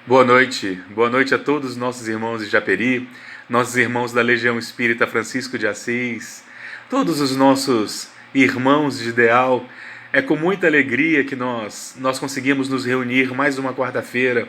Boa noite a todos os nossos irmãos de Japeri, nossos irmãos da Legião Espírita Francisco de Assis, todos os nossos irmãos de ideal. É com muita alegria que nós conseguimos nos reunir mais uma quarta-feira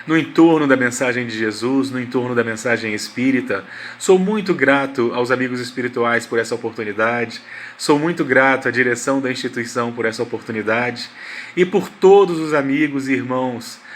no entorno da mensagem de Jesus, no entorno da mensagem espírita. Sou muito grato aos amigos espirituais por essa oportunidade, sou muito grato à direção da instituição por essa oportunidade e por todos os amigos e irmãos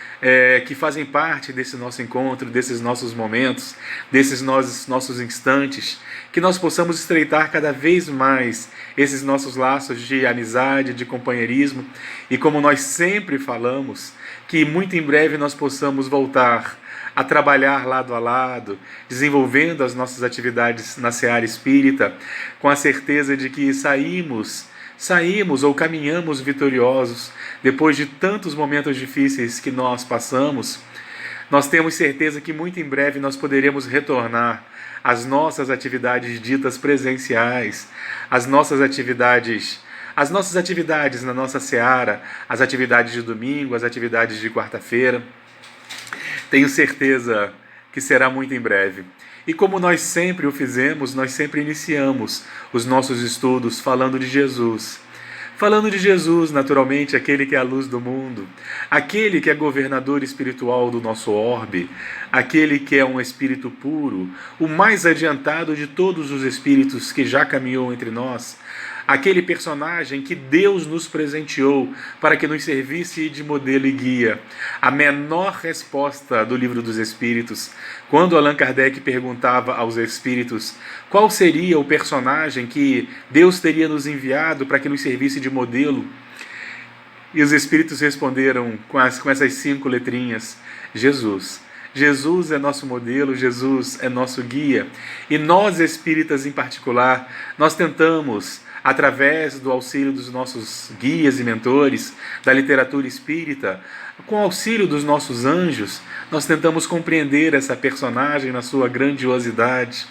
que fazem parte desse nosso encontro, desses nossos momentos, desses nossos instantes, que nós possamos estreitar cada vez mais esses nossos laços de amizade, de companheirismo, e como nós sempre falamos, que muito em breve nós possamos voltar a trabalhar lado a lado, desenvolvendo as nossas atividades na seara espírita, com a certeza de que saímos ou caminhamos vitoriosos depois de tantos momentos difíceis que nós passamos. Nós temos certeza que muito em breve nós poderemos retornar às nossas atividades ditas presenciais, às nossas atividades na nossa seara, as atividades de domingo, as atividades de quarta-feira. Tenho certeza que será muito em breve. E como nós sempre o fizemos, nós sempre iniciamos os nossos estudos falando de Jesus. Falando de Jesus, naturalmente, aquele que é a luz do mundo, aquele que é governador espiritual do nosso orbe, aquele que é um espírito puro, o mais adiantado de todos os espíritos que já caminhou entre nós, aquele personagem que Deus nos presenteou para que nos servisse de modelo e guia. A menor resposta do Livro dos Espíritos, quando Allan Kardec perguntava aos espíritos qual seria o personagem que Deus teria nos enviado para que nos servisse de modelo, e os espíritos responderam com essas 5 letrinhas: Jesus. Jesus é nosso modelo, Jesus é nosso guia. E nós, espíritas em particular, nós tentamos, através do auxílio dos nossos guias e mentores, da literatura espírita, com o auxílio dos nossos anjos, nós tentamos compreender essa personagem na sua grandiosidade.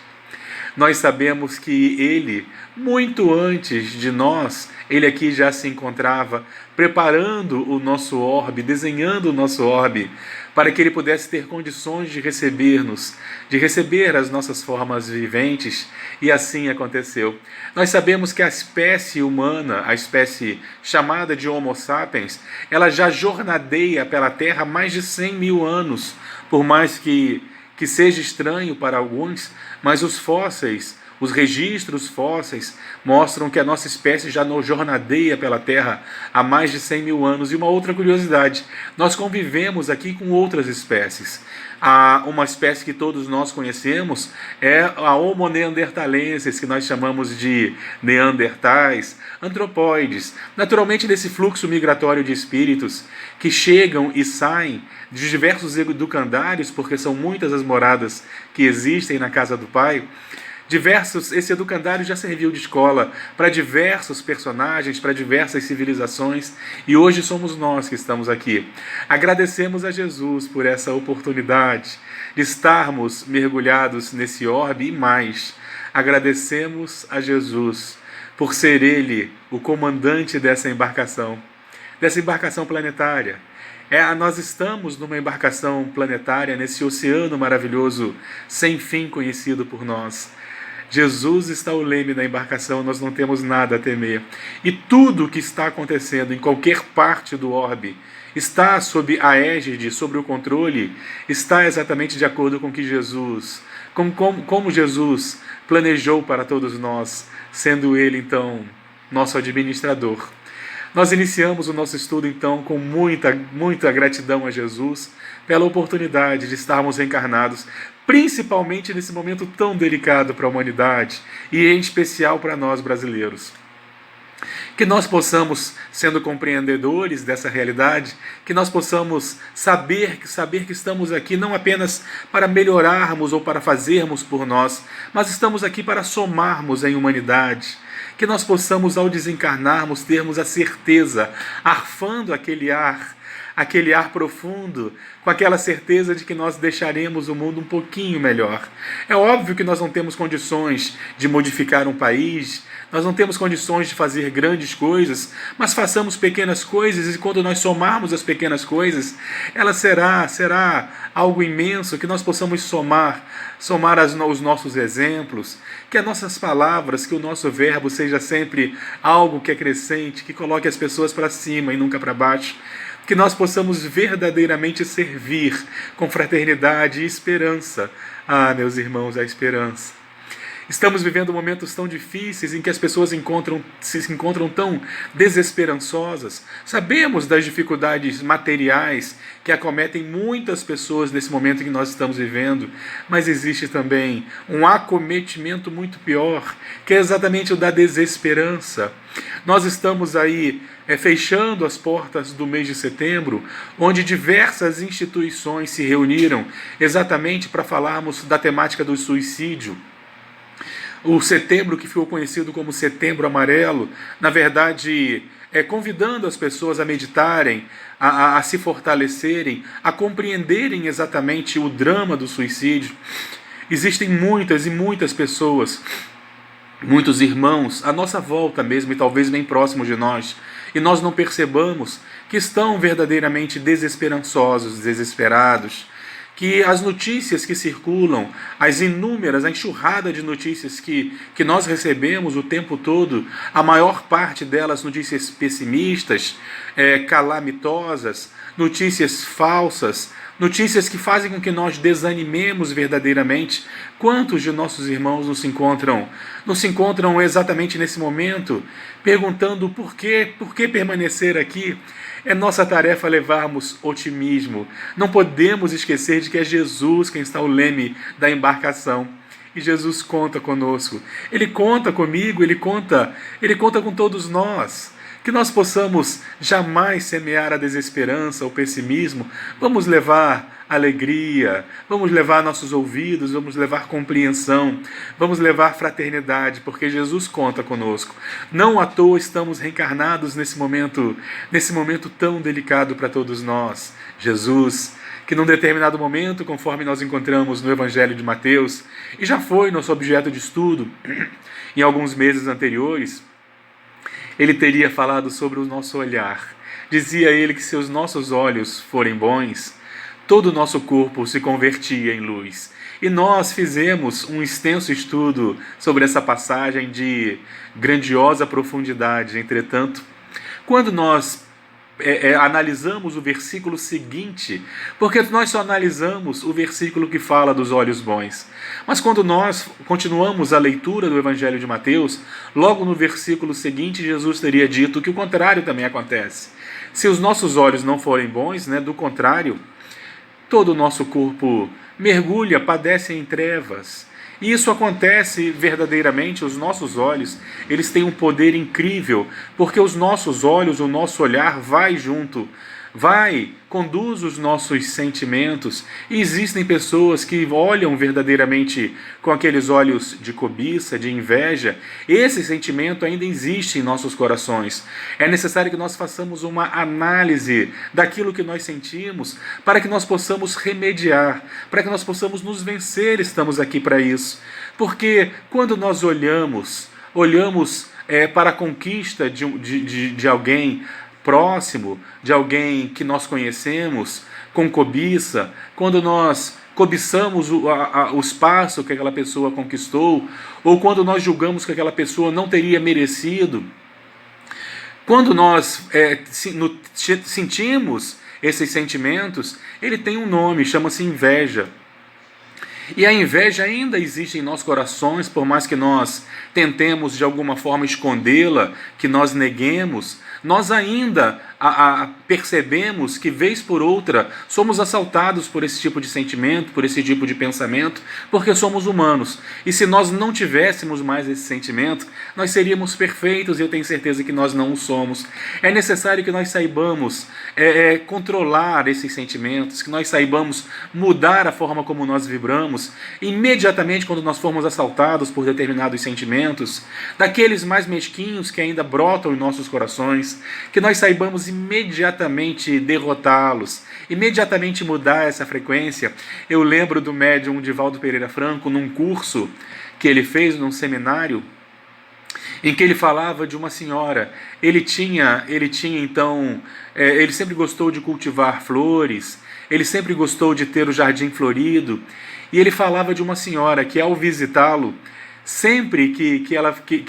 Nós sabemos que ele, muito antes de nós, ele aqui já se encontrava preparando o nosso orbe, desenhando o nosso orbe, para que ele pudesse ter condições de receber-nos, de receber as nossas formas viventes, e assim aconteceu. Nós sabemos que a espécie humana, a espécie chamada de Homo sapiens, ela já jornadeia pela Terra há mais de 100 mil anos, por mais que seja estranho para alguns, mas os fósseis, os registros fósseis mostram que a nossa espécie já jornadeia pela Terra há mais de 100 mil anos. E uma outra curiosidade, nós convivemos aqui com outras espécies. Uma espécie que todos nós conhecemos é a Homo neanderthalensis, que nós chamamos de neandertais, antropóides. Naturalmente, desse fluxo migratório de espíritos que chegam e saem de diversos educandários, porque são muitas as moradas que existem na casa do Pai. Esse educandário já serviu de escola para diversos personagens, para diversas civilizações, e hoje somos nós que estamos aqui. Agradecemos a Jesus por essa oportunidade de estarmos mergulhados nesse orbe, e mais, agradecemos a Jesus por ser Ele o comandante dessa embarcação planetária. Nós estamos numa embarcação planetária, nesse oceano maravilhoso, sem fim conhecido por nós. Jesus está o leme da embarcação, nós não temos nada a temer. E tudo o que está acontecendo em qualquer parte do orbe está sob a égide, sobre o controle, está exatamente de acordo com que Jesus, como Jesus planejou para todos nós, sendo Ele, então, nosso administrador. Nós iniciamos o nosso estudo, então, com muita gratidão a Jesus pela oportunidade de estarmos reencarnados, principalmente nesse momento tão delicado para a humanidade e em especial para nós brasileiros. Que nós possamos, sendo compreendedores dessa realidade, que nós possamos saber que estamos aqui não apenas para melhorarmos ou para fazermos por nós, mas estamos aqui para somarmos em humanidade. Que nós possamos, ao desencarnarmos, termos a certeza, arfando aquele ar aquele ar profundo, com aquela certeza de que nós deixaremos o mundo um pouquinho melhor. É óbvio que nós não temos condições de modificar um país, nós não temos condições de fazer grandes coisas, mas façamos pequenas coisas, e quando nós somarmos as pequenas coisas, ela será algo imenso, que nós possamos somar os nossos exemplos, que as nossas palavras, que o nosso verbo seja sempre algo que é crescente, que coloque as pessoas para cima e nunca para baixo, que nós possamos verdadeiramente servir com fraternidade e esperança. Ah, meus irmãos, a esperança. Estamos vivendo momentos tão difíceis em que as pessoas se encontram tão desesperançosas. Sabemos das dificuldades materiais que acometem muitas pessoas nesse momento em que nós estamos vivendo, mas existe também um acometimento muito pior, que é exatamente o da desesperança. Nós estamos aí fechando as portas do mês de setembro, onde diversas instituições se reuniram exatamente para falarmos da temática do suicídio. O setembro, que ficou conhecido como Setembro Amarelo, na verdade, convidando as pessoas a meditarem, a se fortalecerem, a compreenderem exatamente o drama do suicídio. Existem muitas e muitas pessoas, muitos irmãos, à nossa volta mesmo, e talvez bem próximo de nós, e nós não percebamos que estão verdadeiramente desesperançosos, desesperados, que as notícias que circulam, as inúmeras, a enxurrada de notícias que nós recebemos o tempo todo, a maior parte delas notícias pessimistas, calamitosas, notícias falsas, notícias que fazem com que nós desanimemos verdadeiramente. Quantos de nossos irmãos nos encontram exatamente nesse momento, perguntando por que permanecer aqui? É nossa tarefa levarmos otimismo. Não podemos esquecer de que é Jesus quem está ao leme da embarcação. E Jesus conta conosco. Ele conta comigo, ele conta com todos nós. Que nós possamos jamais semear a desesperança, o pessimismo. Vamos levar alegria, vamos levar nossos ouvidos, vamos levar compreensão, vamos levar fraternidade, porque Jesus conta conosco. Não à toa estamos reencarnados nesse momento tão delicado para todos nós. Jesus, que num determinado momento, conforme nós encontramos no Evangelho de Mateus, e já foi nosso objeto de estudo em alguns meses anteriores, ele teria falado sobre o nosso olhar. Dizia ele que se os nossos olhos forem bons, todo o nosso corpo se convertia em luz. E nós fizemos um extenso estudo sobre essa passagem de grandiosa profundidade. Entretanto, quando nós analisamos o versículo seguinte, porque nós só analisamos o versículo que fala dos olhos bons. Mas quando nós continuamos a leitura do Evangelho de Mateus, logo no versículo seguinte, Jesus teria dito que o contrário também acontece. Se os nossos olhos não forem bons, do contrário, todo o nosso corpo mergulha, padece em trevas. E isso acontece verdadeiramente, os nossos olhos, eles têm um poder incrível, porque os nossos olhos, o nosso olhar vai junto, conduz os nossos sentimentos. E existem pessoas que olham verdadeiramente com aqueles olhos de cobiça, de inveja. Esse sentimento ainda existe em nossos corações. É necessário que nós façamos uma análise daquilo que nós sentimos, para que nós possamos remediar, para que nós possamos nos vencer. Estamos aqui para isso. Porque quando nós olhamos para a conquista de alguém próximo, de alguém que nós conhecemos, com cobiça, quando nós cobiçamos o espaço que aquela pessoa conquistou, ou quando nós julgamos que aquela pessoa não teria merecido, quando nós sentimos esses sentimentos, ele tem um nome, chama-se inveja. E a inveja ainda existe em nossos corações, por mais que nós tentemos de alguma forma escondê-la, que nós neguemos, nós ainda percebemos que, vez por outra, somos assaltados por esse tipo de sentimento, por esse tipo de pensamento, porque somos humanos. E se nós não tivéssemos mais esse sentimento, nós seríamos perfeitos, e eu tenho certeza que nós não o somos. É necessário que nós saibamos controlar esses sentimentos, que nós saibamos mudar a forma como nós vibramos, imediatamente quando nós formos assaltados por determinados sentimentos, daqueles mais mesquinhos que ainda brotam em nossos corações, que nós saibamos imediatamente derrotá-los, imediatamente mudar essa frequência. Eu lembro do médium Divaldo Pereira Franco, num curso que ele fez num seminário, em que ele falava de uma senhora. Ele sempre gostou de cultivar flores, ele sempre gostou de ter o jardim florido, e ele falava de uma senhora que, ao visitá-lo, sempre que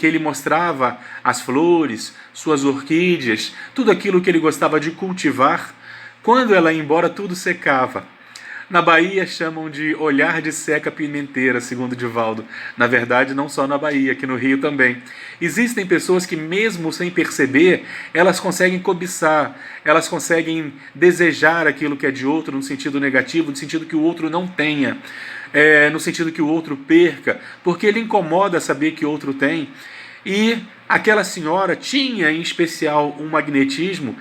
ele mostrava as flores, suas orquídeas, tudo aquilo que ele gostava de cultivar, quando ela ia embora, tudo secava. Na Bahia chamam de olhar de seca pimenteira, segundo Divaldo. Na verdade, não só na Bahia, aqui no Rio também. Existem pessoas que, mesmo sem perceber, elas conseguem cobiçar, elas conseguem desejar aquilo que é de outro no sentido negativo, no sentido que o outro não tenha, no sentido que o outro perca, porque ele incomoda saber que o outro tem. E aquela senhora tinha, em especial, um magnetismo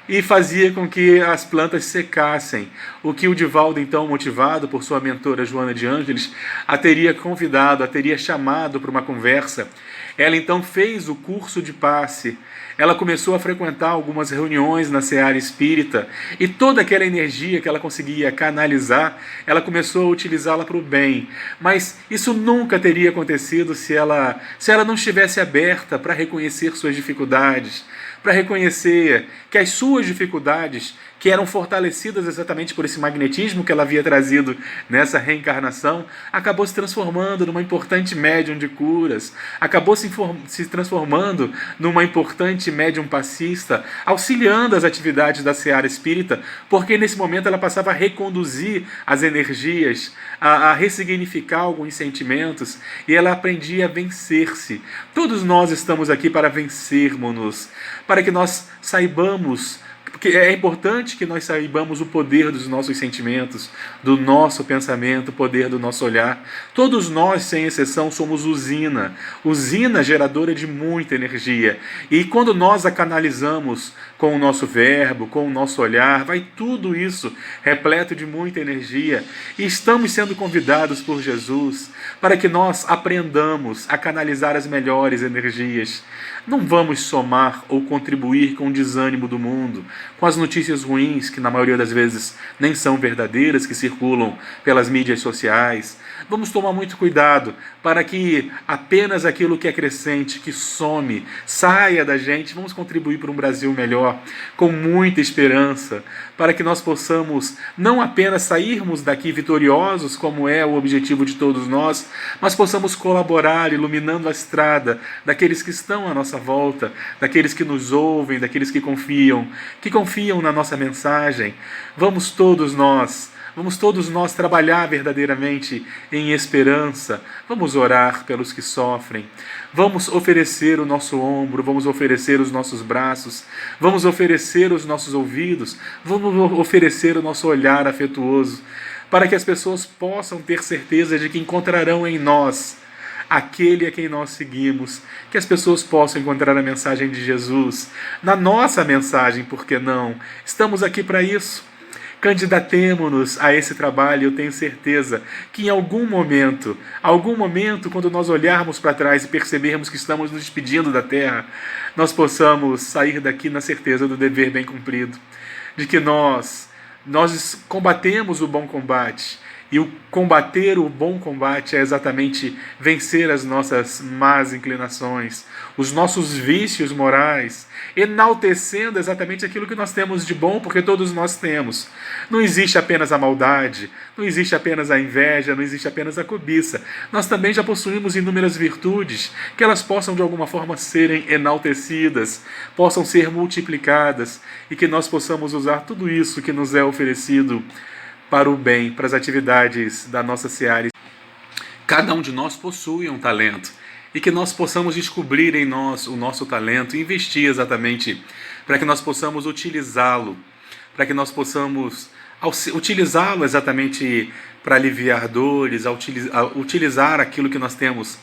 e fazia com que as plantas secassem, o que o Divaldo, então, motivado por sua mentora Joana de Ângeles, a teria convidado, a teria chamado para uma conversa. Ela então fez o curso de passe, ela começou a frequentar algumas reuniões na Seara Espírita, e toda aquela energia que ela conseguia canalizar, ela começou a utilizá-la para o bem. Mas isso nunca teria acontecido se ela não estivesse aberta para reconhecer suas dificuldades, para reconhecer que as suas dificuldades, que eram fortalecidas exatamente por esse magnetismo que ela havia trazido nessa reencarnação, acabou se transformando numa importante médium de curas, acabou se transformando numa importante médium passista, auxiliando as atividades da Seara Espírita, porque nesse momento ela passava a reconduzir as energias, a ressignificar alguns sentimentos, e ela aprendia a vencer-se. Todos nós estamos aqui para vencermos-nos, para que nós saibamos, porque é importante que nós saibamos o poder dos nossos sentimentos, do nosso pensamento, o poder do nosso olhar. Todos nós, sem exceção, somos usina geradora de muita energia. E quando nós a canalizamos com o nosso verbo, com o nosso olhar, vai tudo isso repleto de muita energia. E estamos sendo convidados por Jesus para que nós aprendamos a canalizar as melhores energias. Não vamos somar ou contribuir com o desânimo do mundo, com as notícias ruins, que na maioria das vezes nem são verdadeiras, que circulam pelas mídias sociais. Vamos tomar muito cuidado para que apenas aquilo que é crescente, que some, saia da gente. Vamos contribuir para um Brasil melhor, com muita esperança, para que nós possamos não apenas sairmos daqui vitoriosos, como é o objetivo de todos nós, mas possamos colaborar iluminando a estrada daqueles que estão à nossa volta, daqueles que nos ouvem, daqueles que confiam na nossa mensagem. Vamos todos nós trabalhar verdadeiramente em esperança. Vamos orar pelos que sofrem. Vamos oferecer o nosso ombro, vamos oferecer os nossos braços, vamos oferecer os nossos ouvidos, vamos oferecer o nosso olhar afetuoso, para que as pessoas possam ter certeza de que encontrarão em nós aquele a quem nós seguimos, que as pessoas possam encontrar a mensagem de Jesus na nossa mensagem, por que não? Estamos aqui para isso. Candidatemo-nos a esse trabalho. Eu tenho certeza que em algum momento, quando nós olharmos para trás e percebermos que estamos nos despedindo da Terra, nós possamos sair daqui na certeza do dever bem cumprido, de que nós combatemos o bom combate. E o combater o bom combate é exatamente vencer as nossas más inclinações, os nossos vícios morais, enaltecendo exatamente aquilo que nós temos de bom, porque todos nós temos. Não existe apenas a maldade, não existe apenas a inveja, não existe apenas a cobiça. Nós também já possuímos inúmeras virtudes, que elas possam de alguma forma serem enaltecidas, possam ser multiplicadas, e que nós possamos usar tudo isso que nos é oferecido para o bem, para as atividades da nossa seara. Cada um de nós possui um talento, e que nós possamos descobrir em nós o nosso talento e investir exatamente para que nós possamos utilizá-lo, para que nós possamos utilizá-lo exatamente para aliviar dores, utilizar aquilo que nós temos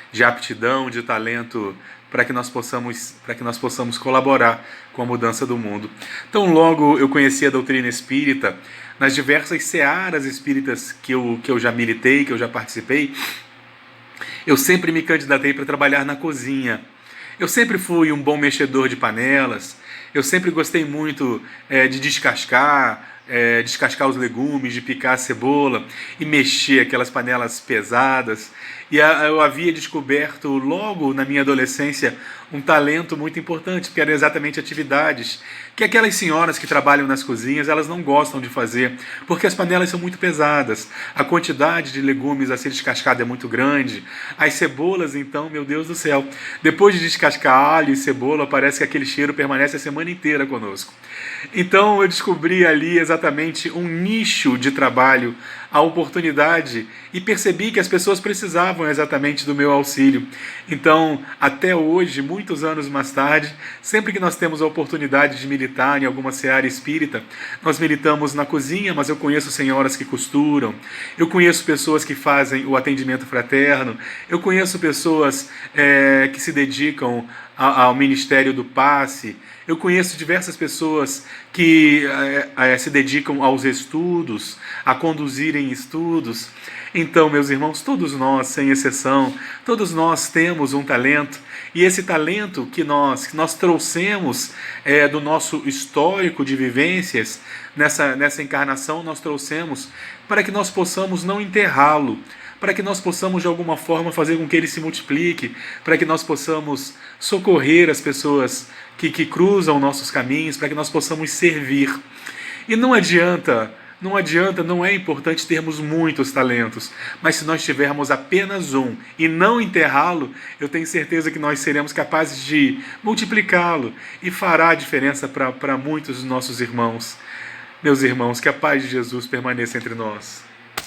de aptidão, de talento, para que nós possamos colaborar com a mudança do mundo. Então, logo eu conheci a doutrina espírita, nas diversas searas espíritas que eu já militei, que eu já participei, eu sempre me candidatei para trabalhar na cozinha. Eu sempre fui um bom mexedor de panelas, Eu sempre gostei muito de descascar os legumes, de picar a cebola e mexer aquelas panelas pesadas. E eu havia descoberto logo na minha adolescência um talento muito importante, que eram exatamente atividades que aquelas senhoras que trabalham nas cozinhas, elas não gostam de fazer, porque as panelas são muito pesadas, a quantidade de legumes a ser descascada é muito grande, as cebolas, então, meu Deus do céu, depois de descascar alho e cebola, parece que aquele cheiro permanece a semana inteira conosco. Então eu descobri ali exatamente um nicho de trabalho, a oportunidade, e percebi que as pessoas precisavam exatamente do meu auxílio. Então, até hoje, muitos anos mais tarde, sempre que nós temos a oportunidade de militar em alguma seara espírita, nós militamos na cozinha, mas eu conheço senhoras que costuram, eu conheço pessoas que fazem o atendimento fraterno, eu conheço pessoas que se dedicam ao Ministério do Passe, eu conheço diversas pessoas que se dedicam aos estudos, a conduzirem estudos. Então, meus irmãos, todos nós, sem exceção, todos nós temos um talento, e esse talento que nós trouxemos do nosso histórico de vivências, nessa encarnação, nós trouxemos para que nós possamos não enterrá-lo, para que nós possamos de alguma forma fazer com que ele se multiplique, para que nós possamos socorrer as pessoas que cruzam nossos caminhos, para que nós possamos servir. E não é importante termos muitos talentos, mas se nós tivermos apenas um e não enterrá-lo, eu tenho certeza que nós seremos capazes de multiplicá-lo e fará a diferença para muitos dos nossos irmãos. Meus irmãos, que a paz de Jesus permaneça entre nós.